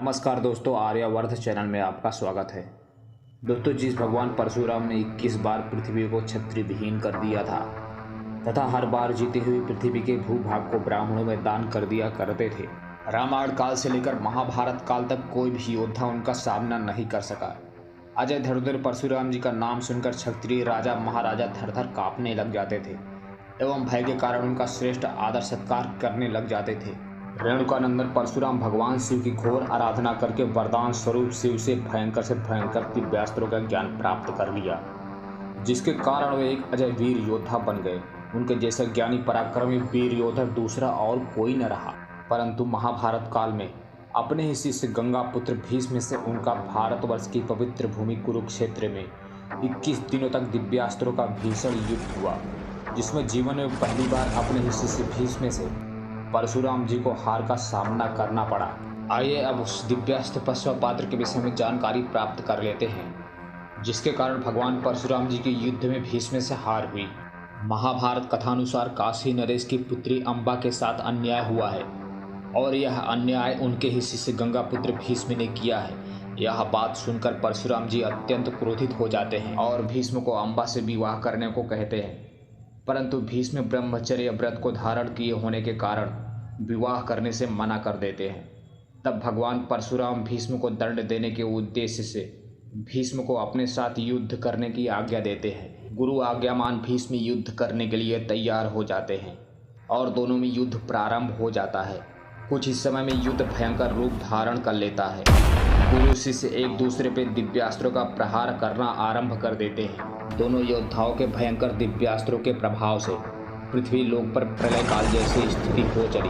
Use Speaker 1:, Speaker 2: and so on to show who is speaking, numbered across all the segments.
Speaker 1: नमस्कार दोस्तों, आर्यावर्त चैनल में आपका स्वागत है। दोस्तों, जिस भगवान परशुराम ने 21 बार पृथ्वी को क्षत्रिय विहीन कर दिया था तथा हर बार जीती हुई पृथ्वी के भूभाग को ब्राह्मणों में दान कर दिया करते थे, रामायण काल से लेकर महाभारत काल तक कोई भी योद्धा उनका सामना नहीं कर सका। अजय धनुर्धर परशुराम जी का नाम सुनकर क्षत्रिय राजा महाराजा थर-थर कांपने लग जाते थे एवं भय के कारण उनका श्रेष्ठ आदर सत्कार करने लग जाते थे। रेणुकानंदन परशुराम भगवान शिव की घोर आराधना करके वरदान स्वरूप शिव से भयंकर दिव्यास्त्रों का ज्ञान प्राप्त कर लिया, जिसके कारण वे एक अजय वीर योद्धा बन गए। उनके जैसा ज्ञानी पराक्रमी वीर योद्धा दूसरा और कोई न रहा। परंतु महाभारत काल में अपने ही शिष्य गंगा पुत्र भीष्म से उनका भारतवर्ष की पवित्र भूमि कुरुक्षेत्र में 21 दिनों तक दिव्यास्त्रों का भीषण युद्ध हुआ, जिसमें जीवन में पहली बार अपने ही शिष्य भीष्म से परशुराम जी को हार का सामना करना पड़ा। आइए अब उस दिव्यास्त्र परशुपात्र के विषय में जानकारी प्राप्त कर लेते हैं, जिसके कारण भगवान परशुराम जी के युद्ध में भीष्म से हार हुई। महाभारत कथानुसार काशी नरेश की पुत्री अंबा के साथ अन्याय हुआ है और यह अन्याय उनके ही शिष्य गंगा पुत्र भीष्म ने किया है। यह बात सुनकर परशुराम जी अत्यंत क्रोधित हो जाते हैं और भीष्म को अंबा से विवाह करने को कहते हैं, परंतु भीष्म ब्रह्मचर्य व्रत को धारण किए होने के कारण विवाह करने से मना कर देते हैं। तब भगवान परशुराम भीष्म को दंड देने के उद्देश्य से भीष्म को अपने साथ युद्ध करने की आज्ञा देते हैं। गुरु आज्ञामान भीष्म युद्ध करने के लिए तैयार हो जाते हैं और दोनों में युद्ध प्रारंभ हो जाता है। कुछ ही समय में युद्ध भयंकर रूप धारण कर लेता है। गुरु शिष्य एक दूसरे पर दिव्यास्त्रों का प्रहार करना आरंभ कर देते हैं। दोनों योद्धाओं के भयंकर दिव्यास्त्रों के प्रभाव से पृथ्वी लोक पर प्रलय काल जैसी स्थिति हो चली।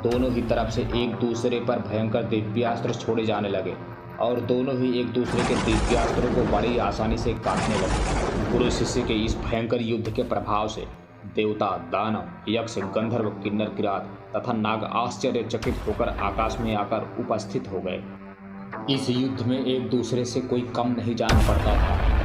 Speaker 1: दोनों ही तरफ से एक दूसरे पर भयंकर दिव्यास्त्र छोड़े जाने लगे और दोनों ही एक दूसरे के दिव्यास्त्रों को बड़ी आसानी से काटने लगे। गुरु शिष्य के इस भयंकर युद्ध के प्रभाव से देवता, दानव, यक्ष, गंधर्व, किन्नर, किरात तथा नाग आश्चर्यचकित होकर आकाश में आकर उपस्थित हो गए। इस युद्ध में एक दूसरे से कोई कम नहीं जान पड़ता था।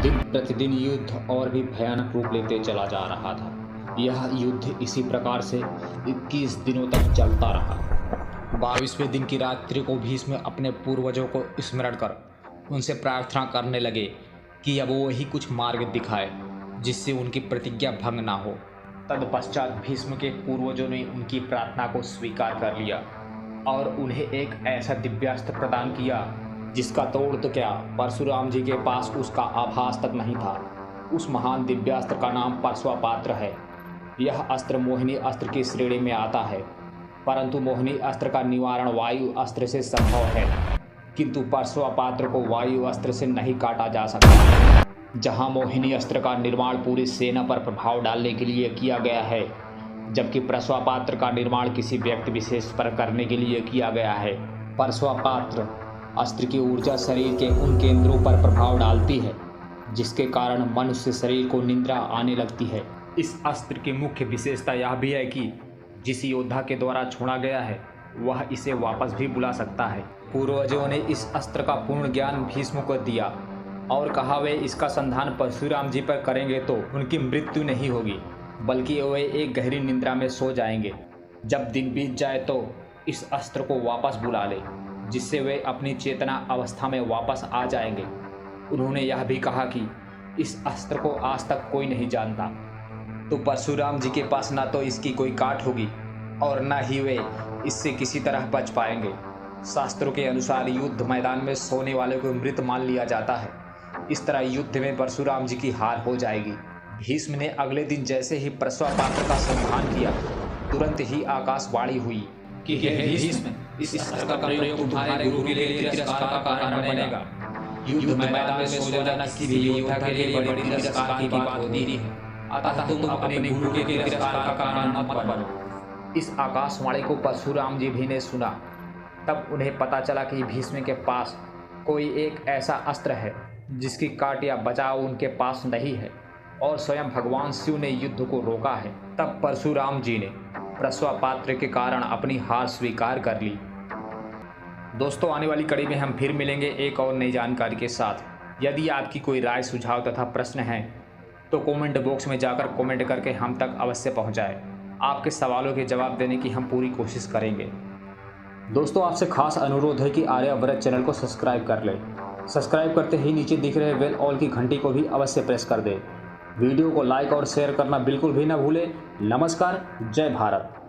Speaker 1: दिन प्रतिदिन युद्ध और भी भयानक रूप लेते चला जा रहा था। यह युद्ध इसी प्रकार से 21 दिनों तक चलता रहा। 22वें दिन की रात्रि को भीष्म अपने पूर्वजों को स्मरण कर उनसे प्रार्थना करने लगे कि अब वही कुछ मार्ग दिखाए जिससे उनकी प्रतिज्ञा भंग ना हो। तत्पश्चात भीष्म के पूर्वजों ने उनकी प्रार्थना को स्वीकार कर लिया और उन्हें एक ऐसा दिव्यास्त्र प्रदान किया जिसका तोड़ तो क्या, परशुराम जी के पास उसका आभास तक नहीं था। उस महान दिव्यास्त्र का नाम परशुपात्र है। यह अस्त्र मोहिनी अस्त्र की श्रेणी में आता है, परंतु मोहिनी अस्त्र का निवारण वायु अस्त्र से संभव है, किंतु परशुपात्र को वायु अस्त्र से नहीं काटा जा सकता। जहां मोहिनी अस्त्र का निर्माण पूरी सेना पर प्रभाव डालने के लिए किया गया है, जबकि परशुपात्र का निर्माण किसी व्यक्ति विशेष पर करने के लिए किया गया है। परशुपात्र अस्त्र की ऊर्जा शरीर के उन केंद्रों पर प्रभाव डालती है जिसके कारण मनुष्य शरीर को निद्रा आने लगती है। इस अस्त्र की मुख्य विशेषता यह भी है कि जिस योद्धा के द्वारा छोड़ा गया है वह इसे वापस भी बुला सकता है। पूर्वजों ने इस अस्त्र का पूर्ण ज्ञान भीष्म को दिया और कहा वे इसका संधान परशुराम जी पर करेंगे तो उनकी मृत्यु नहीं होगी, बल्कि वे एक गहरी निद्रा में सो जाएंगे। जब दिन बीत जाए तो इस अस्त्र को वापस बुला ले, जिससे वे अपनी चेतना अवस्था में वापस आ जाएंगे। उन्होंने यह भी कहा कि इस अस्त्र को आज तक कोई नहीं जानता, तो परशुराम जी के पास ना तो इसकी कोई काट होगी और ना ही वे इससे किसी तरह बच पाएंगे। शास्त्रों के अनुसार युद्ध मैदान में सोने वाले को मृत मान लिया जाता है। इस तरह युद्ध में परशुराम जी की हार हो जाएगी। भीष्म ने अगले दिन जैसे ही परशुपात्र का संधान किया, तुरंत ही आकाशवाणी हुई कि हे भीष्म, इस अस्त्र का प्रयोग तुम्हारे गुरु के लिए तिरस्कार का कारण बनेगा। युद्ध मैदान में सो जाना किसी भी योद्धा के लिए बड़ी तिरस्कार की बात होती है, अतः तुम अपने गुरु के तिरस्कार का कारण मत बनो। इस आकाशवाणी को परशुराम जी भी ने सुना। तब उन्हें पता चला कि भीष्म के पास कोई एक ऐसा अस्त्र है जिसकी काट या बचाव उनके पास नहीं है और स्वयं भगवान शिव ने युद्ध को रोका है। तब परशुराम जी ने परशुपात्र के कारण अपनी हार स्वीकार कर ली। दोस्तों, आने वाली कड़ी में हम फिर मिलेंगे एक और नई जानकारी के साथ। यदि आपकी कोई राय, सुझाव तथा प्रश्न है तो कमेंट बॉक्स में जाकर कमेंट करके हम तक अवश्य पहुंचाएं। आपके सवालों के जवाब देने की हम पूरी कोशिश करेंगे। दोस्तों आपसे खास अनुरोध है कि आर्यावर्त चैनल को सब्सक्राइब कर लें। सब्सक्राइब करते ही नीचे दिख रहे बेल ऑल की घंटी को भी अवश्य प्रेस कर दें। वीडियो को लाइक और शेयर करना बिल्कुल भी ना भूलें। नमस्कार, जय भारत।